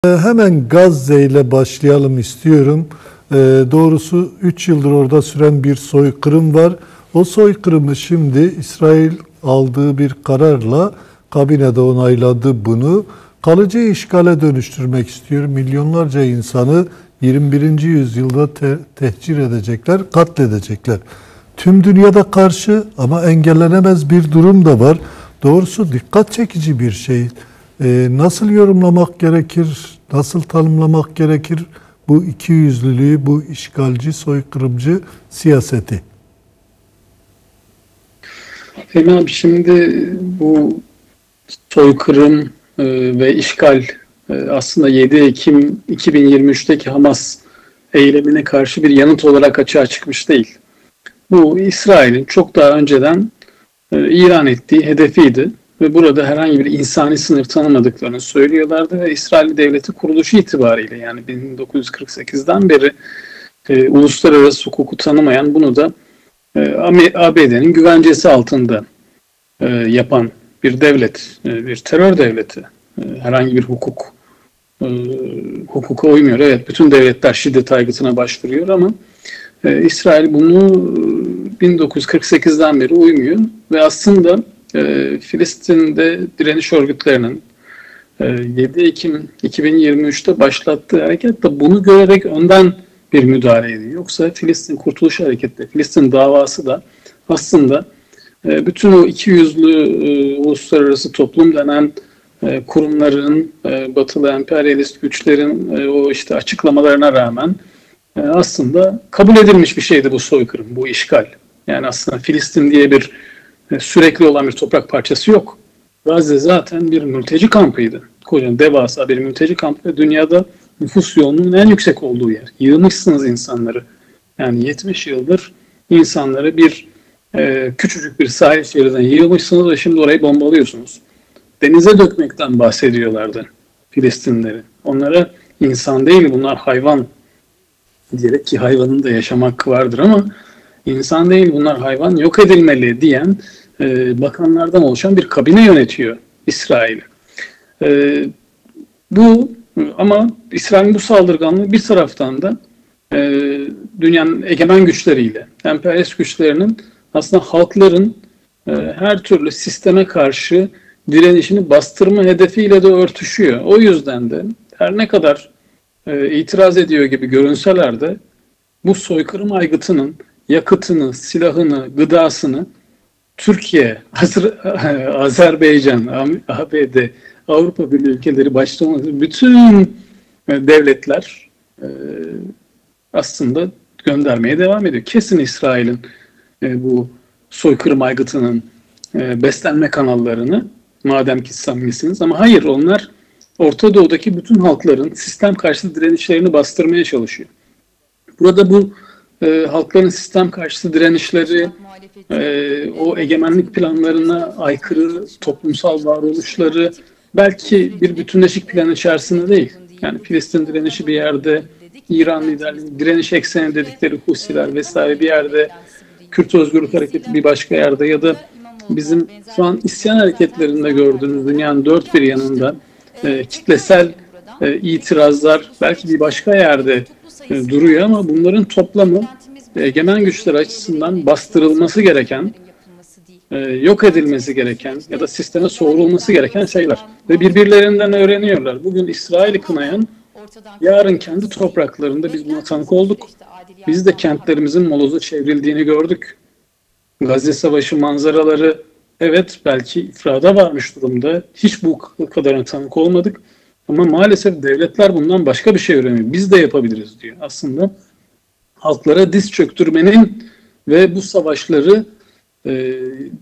Hemen Gazze ile başlayalım istiyorum. Doğrusu 3 yıldır orada süren bir soykırım var. O soykırımı şimdi İsrail aldığı bir kararla kabinede onayladı bunu. Kalıcı işgale dönüştürmek istiyor. Milyonlarca insanı 21. yüzyılda tehcir edecekler, katledecekler. Tüm dünyada karşı ama engellenemez bir durum da var. Doğrusu dikkat çekici bir şey. Nasıl yorumlamak gerekir, nasıl tanımlamak gerekir bu ikiyüzlülüğü, bu işgalci, soykırımcı siyaseti? Fehmi abi, şimdi bu soykırım ve işgal aslında 7 Ekim 2023'teki Hamas eylemine karşı bir yanıt olarak açığa çıkmış değil. Bu İsrail'in çok daha önceden ilan ettiği hedefiydi ve burada herhangi bir insani sınır tanımadıklarını söylüyorlardı ve İsrail Devleti kuruluşu itibariyle, yani 1948'den beri uluslararası hukuku tanımayan, bunu da ABD'nin güvencesi altında yapan bir devlet, bir terör devleti. Herhangi bir hukuka uymuyor. Evet, bütün devletler şiddet aygıtına başvuruyor ama İsrail bunu 1948'den beri uymuyor ve aslında Filistin'de direniş örgütlerinin 7 Ekim 2023'te başlattığı hareket de bunu görerek önden bir müdahale ediyor. Yoksa Filistin Kurtuluş Hareketi, Filistin davası da aslında bütün o ikiyüzlü uluslararası toplum denen kurumların, batılı emperyalist güçlerin o işte açıklamalarına rağmen aslında kabul edilmiş bir şeydi bu soykırım, bu işgal. Yani aslında Filistin diye bir sürekli olan bir toprak parçası yok. Gazze zaten bir mülteci kampıydı. Kocaman devasa bir mülteci kampı ve dünyada nüfus yoğunluğunun en yüksek olduğu yer. Yığmışsınız insanları. Yani 70 yıldır insanları bir küçücük bir sahil şeridinden yığmışsınız ve şimdi orayı bombalıyorsunuz. Denize dökmekten bahsediyorlardı Filistinlileri. Onlara insan değil, bunlar hayvan diyerek, ki hayvanın da yaşam hakkı vardır ama insan değil, bunlar hayvan, yok edilmeli diyen bakanlardan oluşan bir kabine yönetiyor İsrail. Ama İsrail'in bu saldırganlığı bir taraftan da dünyanın egemen güçleriyle, emperyalist güçlerinin aslında halkların her türlü sisteme karşı direnişini bastırma hedefiyle de örtüşüyor. O yüzden de her ne kadar itiraz ediyor gibi görünseler de bu soykırım aygıtının yakıtını, silahını, gıdasını Türkiye, Azerbaycan, ABD, Avrupa Birliği ülkeleri başta olmak üzere bütün devletler aslında göndermeye devam ediyor. Kesin İsrail'in bu soykırım aygıtının beslenme kanallarını, madem ki samimisiniz, ama hayır, onlar Orta Doğu'daki bütün halkların sistem karşıtı direnişlerini bastırmaya çalışıyor. Burada bu halkların sistem karşıtı direnişleri, o egemenlik planlarına aykırı toplumsal varoluşları belki bir bütünleşik plan içerisinde değil. Yani Filistin direnişi bir yerde, İran liderliği, direniş ekseni dedikleri Husiler vesaire bir yerde, Kürt Özgürlük Hareketi bir başka yerde ya da bizim şu an isyan hareketlerinde gördüğünüz dünyanın dört bir yanında kitlesel itirazlar belki bir başka yerde duruyor ama bunların toplamı egemen güçler açısından bastırılması gereken, yok edilmesi gereken ya da sisteme soğurulması gereken şeyler. Ve birbirlerinden öğreniyorlar. Bugün İsrail'i kınayan, yarın kendi topraklarında biz buna tanık olduk. Biz de kentlerimizin moloza çevrildiğini gördük. Gazze Savaşı manzaraları, evet, belki ifrada varmış durumda. Hiç bu kadarına tanık olmadık. Ama maalesef devletler bundan başka bir şey öğreniyor. Biz de yapabiliriz diyor. Aslında halklara diz çöktürmenin ve bu savaşları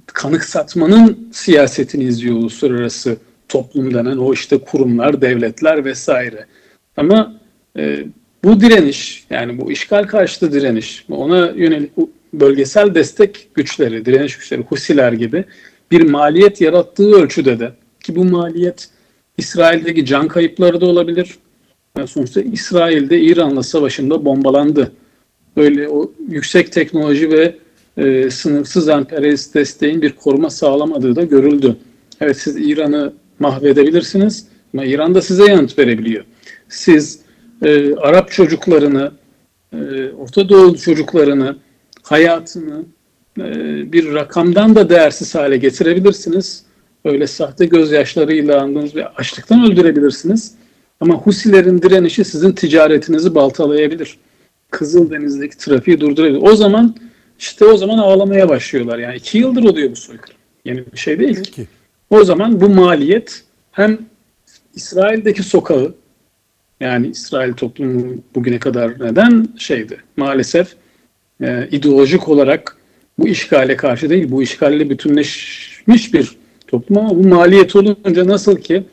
kanıksatmanın siyasetini izliyor uluslararası toplum denen o işte kurumlar, devletler vesaire. Ama bu direniş, yani bu işgal karşıtı direniş, ona yönelik bölgesel destek güçleri, direniş güçleri, Husiler gibi bir maliyet yarattığı ölçüde de, ki bu maliyet İsrail'deki can kayıpları da olabilir. Yani sonuçta İsrail'de İran'la savaşında bombalandı. Böyle o yüksek teknoloji ve sınırsız emperyalist desteğin bir koruma sağlamadığı da görüldü. Evet, siz İran'ı mahvedebilirsiniz ama İran da size yanıt verebiliyor. siz Arap çocuklarını, Orta Doğu çocuklarını, hayatını bir rakamdan da değersiz hale getirebilirsiniz. Öyle sahte gözyaşlarıyla andığınız ve açlıktan öldürebilirsiniz. Ama Husilerin direnişi sizin ticaretinizi baltalayabilir. Kızıldeniz'deki trafiği durdurabilir. O zaman ağlamaya başlıyorlar. Yani 2 yıldır oluyor bu soykırım. Yeni bir şey değil ki. O zaman bu maliyet hem İsrail'deki sokağı, yani İsrail toplumu bugüne kadar neden maalesef ideolojik olarak bu işgale karşı değil, bu işgalle bütünleşmiş bir toplum, ama bu maliyet olunca nasıl ki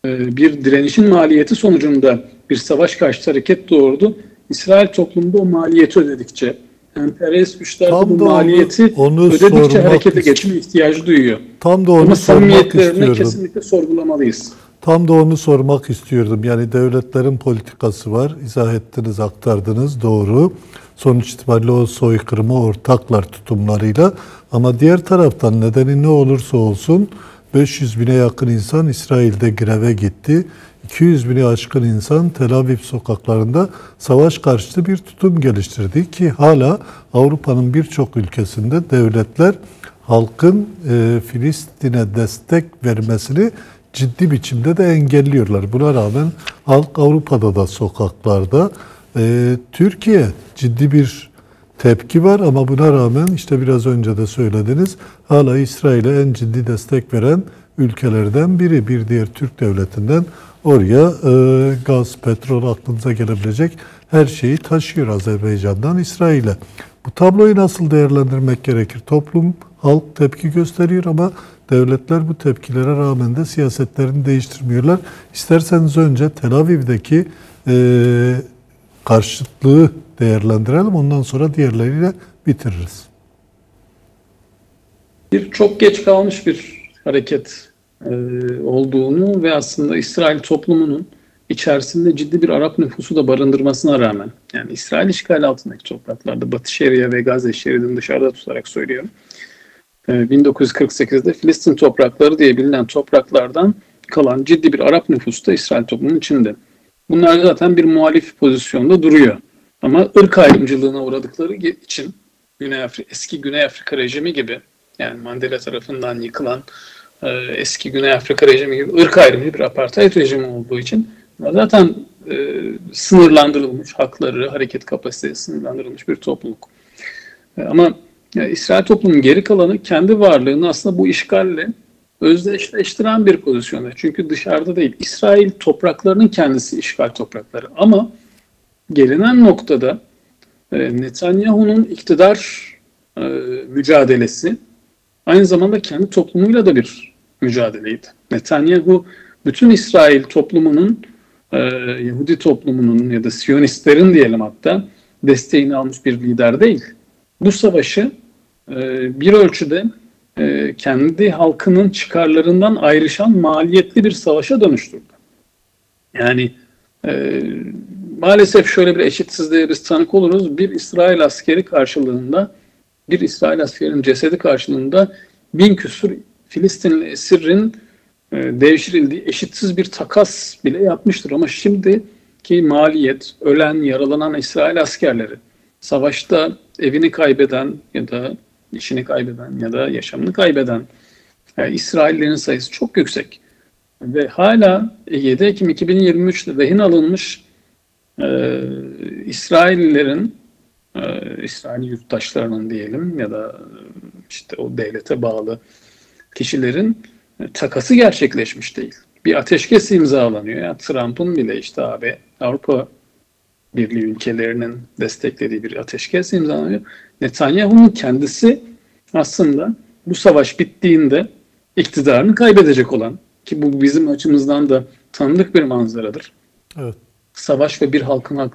bir direnişin maliyeti sonucunda bir savaş karşıtı hareket doğurdu. İsrail toplumunda o maliyeti ödedikçe, emperyalist güçler bu maliyeti ödedikçe harekete geçme ihtiyacı duyuyor. Tam da onu sormak istiyordum. Kesinlikle sorgulamalıyız. Tam da onu sormak istiyordum. Yani devletlerin politikası var. İzah ettiniz, aktardınız. Doğru. Sonuç itibariyle o soykırıma ortaklar tutumlarıyla. Ama diğer taraftan nedeni ne olursa olsun 500 bine yakın insan İsrail'de greve gitti. 200 bine aşkın insan Tel Aviv sokaklarında savaş karşıtı bir tutum geliştirdi ki hala Avrupa'nın birçok ülkesinde devletler halkın Filistin'e destek vermesini ciddi biçimde de engelliyorlar. Buna rağmen halk Avrupa'da da sokaklarda. Türkiye ciddi bir tepki var ama buna rağmen işte biraz önce de söylediniz, hala İsrail'e en ciddi destek veren ülkelerden biri. Bir diğer Türk devletinden oraya gaz, petrol, aklınıza gelebilecek her şeyi taşıyor Azerbaycan'dan İsrail'e. Bu tabloyu nasıl değerlendirmek gerekir? Toplum, halk tepki gösteriyor ama devletler bu tepkilere rağmen de siyasetlerini değiştirmiyorlar. İsterseniz önce Tel Aviv'deki karşıtlığı değerlendirelim. Ondan sonra diğerleriyle bitiririz. Çok geç kalmış bir hareket olduğunu ve aslında İsrail toplumunun içerisinde ciddi bir Arap nüfusu da barındırmasına rağmen, yani İsrail işgal altındaki topraklarda, Batı Şeria ve Gazze şeridini dışarıda tutarak söylüyorum, 1948'de Filistin toprakları diye bilinen topraklardan kalan ciddi bir Arap nüfusu da İsrail toplumunun içinde. Bunlar zaten bir muhalif pozisyonda duruyor. Ama ırk ayrımcılığına uğradıkları için eski Güney Afrika rejimi gibi, yani Mandela tarafından yıkılan eski Güney Afrika rejimi gibi ırk ayrımcı bir apartheid rejimi olduğu için zaten sınırlandırılmış hakları, hareket kapasitesi sınırlandırılmış bir topluluk. Ama İsrail toplumunun geri kalanı kendi varlığını aslında bu işgalle özdeşleştiren bir pozisyonda. Çünkü dışarıda değil. İsrail topraklarının kendisi işgal toprakları. Ama gelinen noktada Netanyahu'nun iktidar mücadelesi aynı zamanda kendi toplumuyla da bir mücadeleydi. Netanyahu bütün İsrail toplumunun, Yahudi toplumunun ya da Siyonistlerin diyelim hatta desteğini almış bir lider değil. Bu savaşı bir ölçüde kendi halkının çıkarlarından ayrışan maliyetli bir savaşa dönüştürdü. Yani maalesef şöyle bir eşitsizliğe biz tanık oluruz. Bir İsrail askeri karşılığında, bir İsrail askerinin cesedi karşılığında 1000 küsur Filistinli esirin devşirildiği eşitsiz bir takas bile yapmıştır. Ama şimdiki maliyet, ölen, yaralanan İsrail askerleri, savaşta evini kaybeden ya da işini kaybeden ya da yaşamını kaybeden İsraillerin sayısı çok yüksek. Ve hala 7 Ekim 2023'te rehin alınmış İsraillilerin, İsrail yurttaşlarının diyelim ya da işte o devlete bağlı kişilerin takası gerçekleşmiş değil. Bir ateşkes imzalanıyor. Yani Trump'ın bile işte Avrupa Birliği ülkelerinin desteklediği bir ateşkes imzalanıyor. Netanyahu'nun kendisi aslında bu savaş bittiğinde iktidarını kaybedecek olan, ki bu bizim açımızdan da tanıdık bir manzaradır. Evet. Savaş ve bir halkın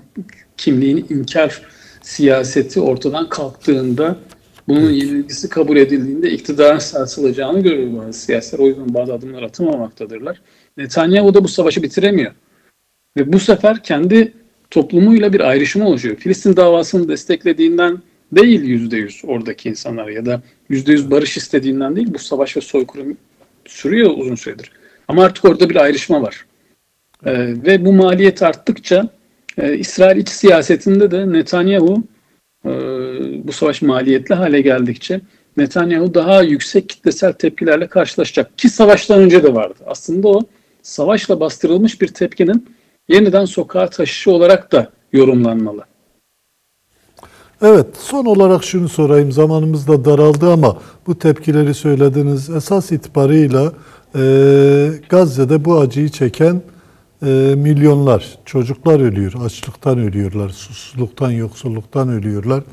kimliğini inkar siyaseti ortadan kalktığında, bunun yenilgisi kabul edildiğinde iktidarın sarsılacağını görür bazı siyasetler. O yüzden bazı adımlar atılmamaktadırlar. Netanyahu da bu savaşı bitiremiyor. Ve bu sefer kendi toplumuyla bir ayrışma oluşuyor. Filistin davasını desteklediğinden değil %100 oradaki insanlar ya da %100 barış istediğinden değil, bu savaş ve soykırım sürüyor uzun süredir. Ama artık orada bir ayrışma var. Ve bu maliyet arttıkça İsrail iç siyasetinde de Netanyahu bu savaş maliyetli hale geldikçe Netanyahu daha yüksek kitlesel tepkilerle karşılaşacak. Ki savaştan önce de vardı. Aslında o savaşla bastırılmış bir tepkinin yeniden sokağa taşışı olarak da yorumlanmalı. Evet, son olarak şunu sorayım. Zamanımız da daraldı ama bu tepkileri söylediniz. Esas itibarıyla Gazze'de bu acıyı çeken milyonlar, çocuklar ölüyor, açlıktan ölüyorlar, susuzluktan, yoksulluktan ölüyorlar.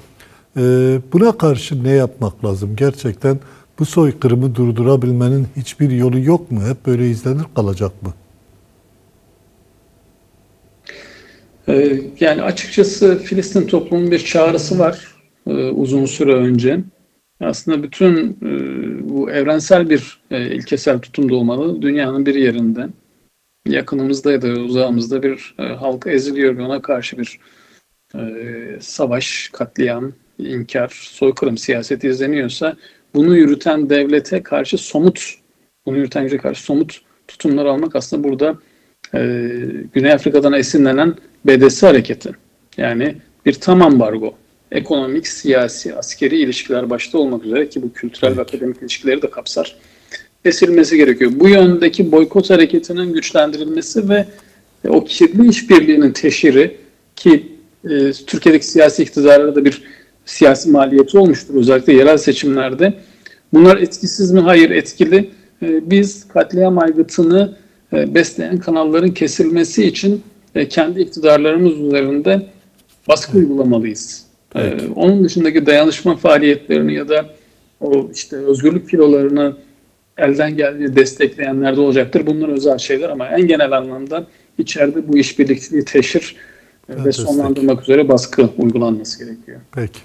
Buna karşı ne yapmak lazım? Gerçekten bu soykırımı durdurabilmenin hiçbir yolu yok mu? Hep böyle izlenir kalacak mı? Yani açıkçası Filistin toplumunun bir çağrısı var uzun süre önce. Aslında bütün bu evrensel bir ilkesel tutumda olmalı. Dünyanın bir yerinde, yakınımızda ya da uzağımızda bir halk eziliyor ve ona karşı bir savaş, katliam, inkar, soykırım siyaseti izleniyorsa bunu yürüten devlete karşı somut tutumlar almak aslında burada Güney Afrika'dan esinlenen BDS hareketi. Yani bir tam ambargo, ekonomik, siyasi, askeri ilişkiler başta olmak üzere ki bu kültürel ve akademik ilişkileri de kapsar, kesilmesi gerekiyor. Bu yöndeki boykot hareketinin güçlendirilmesi ve o kirli işbirliğinin teşhiri ki Türkiye'deki siyasi iktidarlara da bir siyasi maliyeti olmuştur özellikle yerel seçimlerde. Bunlar etkisiz mi? Hayır, etkili. Biz katliam aygıtını besleyen kanalların kesilmesi için kendi iktidarlarımız üzerinde baskı uygulamalıyız. Evet. Onun dışındaki dayanışma faaliyetlerini ya da o işte özgürlük filolarını elden geldiği destekleyenler de olacaktır. Bunlar özel şeyler ama en genel anlamda içeride bu işbirlikteliği teşhir ve sonlandırmak üzere baskı uygulanması gerekiyor. Peki.